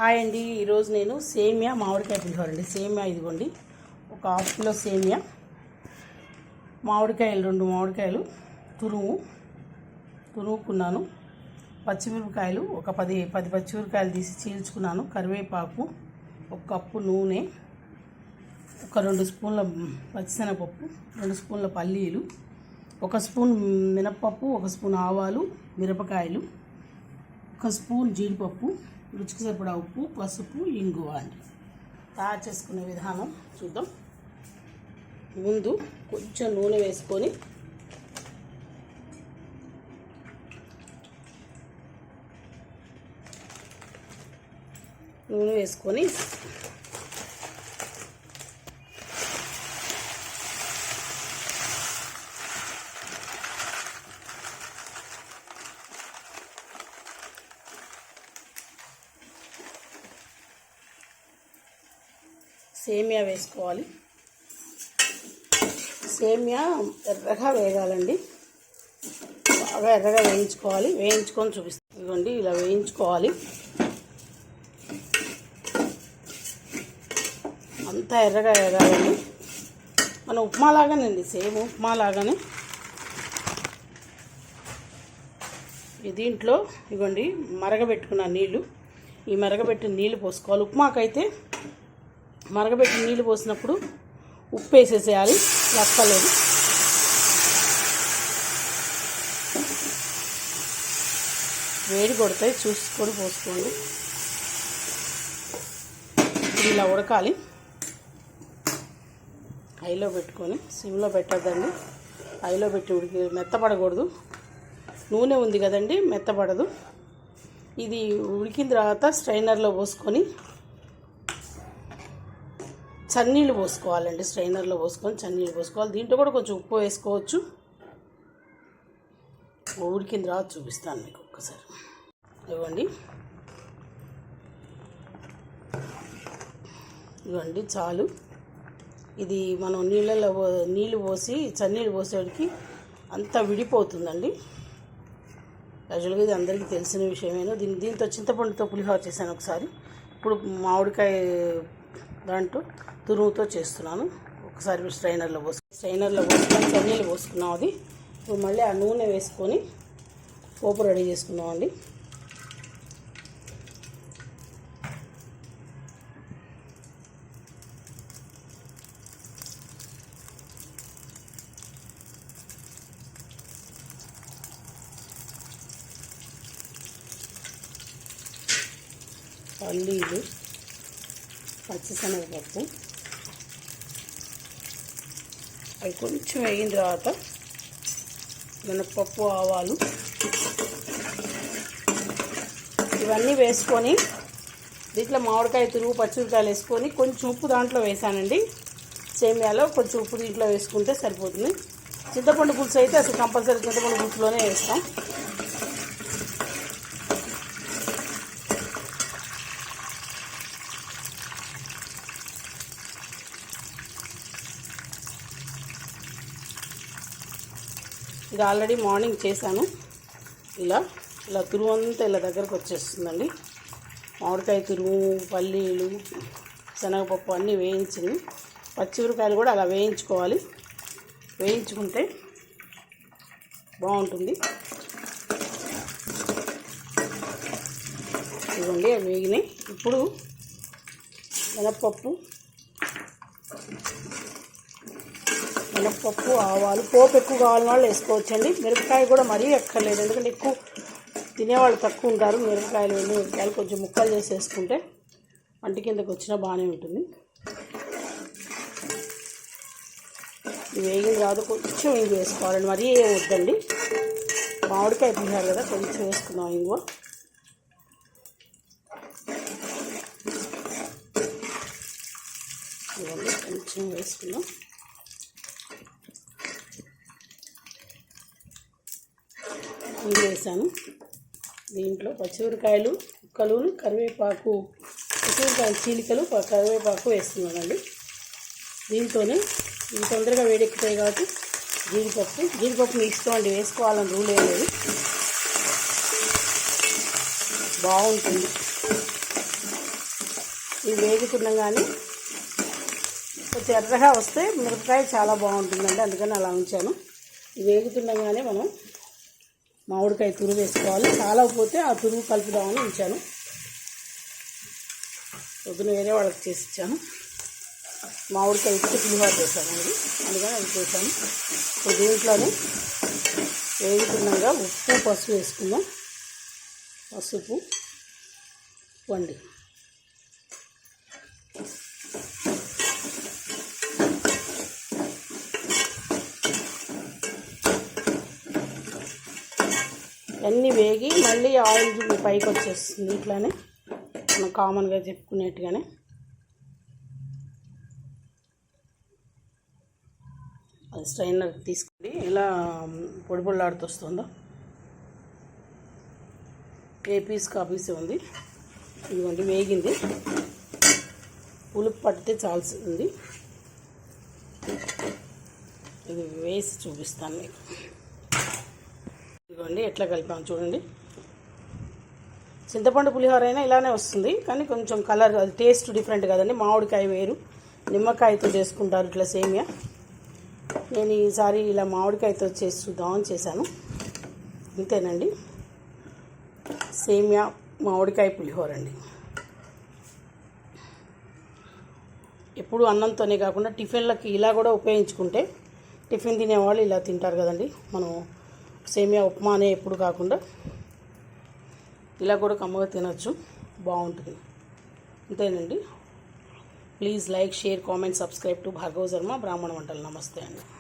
Hi అండి. ఈరోజు నేను సేమియా మామిడికాయ పులిహోర అండి. సేమియా ఇదిగోండి, ఒక హాఫ్ కిలో సేమియా, మామిడికాయలు 2 మామిడికాయలు తురుముకున్నాను, పచ్చిమిరపకాయలు ఒక 10 పచ్చిమిరపకాయలు తీసి చీల్చుకున్నాను, కరివేపాకు, 1 కప్పు నూనె, ఒక 2 స్పూన్ల పచ్చిశనగపప్పు, 2 స్పూన్ల పల్లీలు, 1 స్పూన్ మినప్పప్పు, 1 స్పూన్ ఆవాలు, మిరపకాయలు, 1 స్పూన్ జీడిపప్పు, రుచికి సరిపడా ఉప్పు, పసుపు, ఇంగువ అండి. తయారు చేసుకునే విధానం చూద్దాం. ముందు కొంచెం నూనె వేసుకొని సేమియా వేసుకోవాలి. సేమియా ఎర్రగా వేగాలండి, బాగా ఎర్రగా వేయించుకోవాలి. వేయించుకొని చూపిస్తాను. ఇదిగోండి, ఇలా వేయించుకోవాలి. అంతా ఎర్రగా వేగాలండి. మన ఉప్మా లాగానండి, సేమ్ ఉప్మా లాగానే. దీంట్లో ఇదిగోండి మరగబెట్టుకున్న నీళ్ళు, ఈ మరగబెట్టిన నీళ్ళు పోసుకోవాలి. ఉప్మాకైతే మరగబెట్టిన నీళ్ళు పోసినప్పుడు ఉప్పు వేసేసేయాలి, లక్కలేదు. వేడి కొడతాయి, చూసుకొని పోసుకోండి. ఇలా ఉడకాలి. హైలో పెట్టుకొని, సిమ్లో పెట్టద్దండి, హైలో పెట్టి మెత్తపడకూడదు. నూనె ఉంది కదండి, మెత్తపడదు. ఇది ఉడికిన తర్వాత స్ట్రైనర్లో పోసుకొని చన్నీళ్ళు పోసుకోవాలండి. స్ట్రైనర్లో పోసుకొని చన్నీళ్ళు పోసుకోవాలి. దీంట్లో కూడా కొంచెం ఉప్పు వేసుకోవచ్చు. ఉడికిన తర్వాత చూపిస్తాను మీకు ఒక్కసారి. ఇవ్వండి చాలు. ఇది మనం నీళ్ళు పోసి చన్నీళ్ళు పోసేటికి అంతా విడిపోతుందండి. యాక్చువల్గా ఇది అందరికీ తెలిసిన విషయమేను. దీంతో చింతపండుతో పులిహోర చేశాను ఒకసారి. ఇప్పుడు మామిడికాయ దాంట్లో తురుముతో చేస్తున్నాను. ఒకసారి స్ట్రైనర్లో పోసుకొని చన్నీళ్ళు పోసుకున్నాం. అది ఇప్పుడు మళ్ళీ ఆ నూనె వేసుకొని పోపు రెడీ చేసుకున్నామండి. పల్లీలు, పచ్చిశనగపప్పు, అవి కొంచెం వేగిన తర్వాత మినప్పప్పు, ఆవాలు ఇవన్నీ వేసుకొని దీంట్లో మామిడికాయ తురుగు, పచ్చిమిరకాయలు వేసుకొని కొంచెం ఉప్పు దాంట్లో వేసానండి. సేమియాలో కొంచెం ఉప్పు దీంట్లో వేసుకుంటే సరిపోతుంది. చింతపండు పులుసు అయితే అసలు కంపల్సరీ చింతపండు పులుసులోనే వేస్తాం. ఇది ఆల్రెడీ మార్నింగ్ చేశాను. ఇలా తురుము అంతా ఇలా దగ్గరకు వచ్చేస్తుందండి. మామిడికాయ తురుము, పల్లీలు, శనగపప్పు అన్నీ వేయించింది. పచ్చిమిరకాయలు కూడా అలా వేయించుకోవాలి. వేయించుకుంటే బాగుంటుంది. ఇదిగోండి అవి వేగినాయి. ఇప్పుడు మినప్పప్పు, ఆవాలు, పోపు ఎక్కువ కావాలని వాళ్ళు వేసుకోవచ్చండి. మిరపకాయ కూడా మరీ ఎక్కర్లేదు, ఎందుకంటే ఎక్కువ తినేవాళ్ళు తక్కువ ఉంటారు. మిరపకాయలు కొంచెం ముక్కలు చేసి వేసుకుంటే వంటి కిందకి వచ్చినా బాగానే ఉంటుంది. ఇది వేగిన తర్వాత కొంచెం ఇంగు వేసుకోవాలండి, మరీ వద్దండి. మామిడికాయ పులిహోర కదా, కొంచెం వేసుకుందాం ఇంగువ. కొంచెం వేసుకుందాం. ఇంగు వేసాను. దీంట్లో పచ్చిమిరకాయలు ముక్కలు, కరివేపాకు, పచ్చిమిరకాయలు చీలికలు, కరివేపాకు వేస్తున్నానండి. దీంతోనే ఇవి తొందరగా వేడెక్కుతాయి కాబట్టి జీడిపప్పు మీ ఇష్టం అండి, వేసుకోవాలని రూల్ ఏం లేదు. బాగుంటుంది. ఇవి వేగుతుండగానే కొంచెం ఎర్రగా వస్తే మిరపకాయ చాలా బాగుంటుందండి, అందుకని అలా ఉంచాను. ఇవి వేగుతుండగానే మనం మామిడికాయ తురుము వేసుకోవాలి. చాలా పోతే ఆ తురుము కలుపుదామని ఉంచాను. పొద్దున వేరే వాళ్ళకి చేసి ఇచ్చాను. మామిడికాయ ఇచ్చి పులిహోర చేశాను అండి, అందుకని అది చేశాను. ఇప్పుడు దీంట్లోనే వేగుతుండగా ఉప్పు పసుపు వేసుకుందాం. పసుపు వండి అన్నీ వేగి మళ్ళీ ఆయిల్ పైకి వచ్చేస్తుంది. ఇట్లానే మనం కామన్గా చెప్పుకునేట్టుగానే అది స్ట్రైనర్ తీసుకుని ఇలా పొడి పొడిలాడుతూ వస్తుందో ఏ పీస్ కాపీసే ఉంది. ఇదిగోండి వేగింది, పులుపు పడితే చాల్సింది. ఇది వేసి చూపిస్తాను మీకు. ఇదిగోండి ఎట్లా కలిపాము చూడండి. చింతపండు పులిహోర అయినా ఇలానే వస్తుంది, కానీ కొంచెం కలర్ అది టేస్ట్ డిఫరెంట్ కదండి. మామిడికాయ వేరు, నిమ్మకాయతో చేసుకుంటారు ఇట్లా సేమియా. నేను ఈసారి ఇలా మామిడికాయతో చేసి చూద్దామని చేశాను. అంతేనండి, సేమియా మామిడికాయ పులిహోర అండి. ఎప్పుడు అన్నంతోనే కాకుండా టిఫిన్లకి ఇలా కూడా ఉపయోగించుకుంటే టిఫిన్ తినేవాళ్ళు ఇలా తింటారు కదండి. మనం సేమియా ఉప్మా అనే ఎప్పుడు కాకుండా ఇలా కూడా కమ్మగా తినచ్చు, బాగుంటుంది. అంతేనండి. Please like, share, comment, subscribe to Bhargava Sharma బ్రాహ్మణ వంటలు. నమస్తే అండి.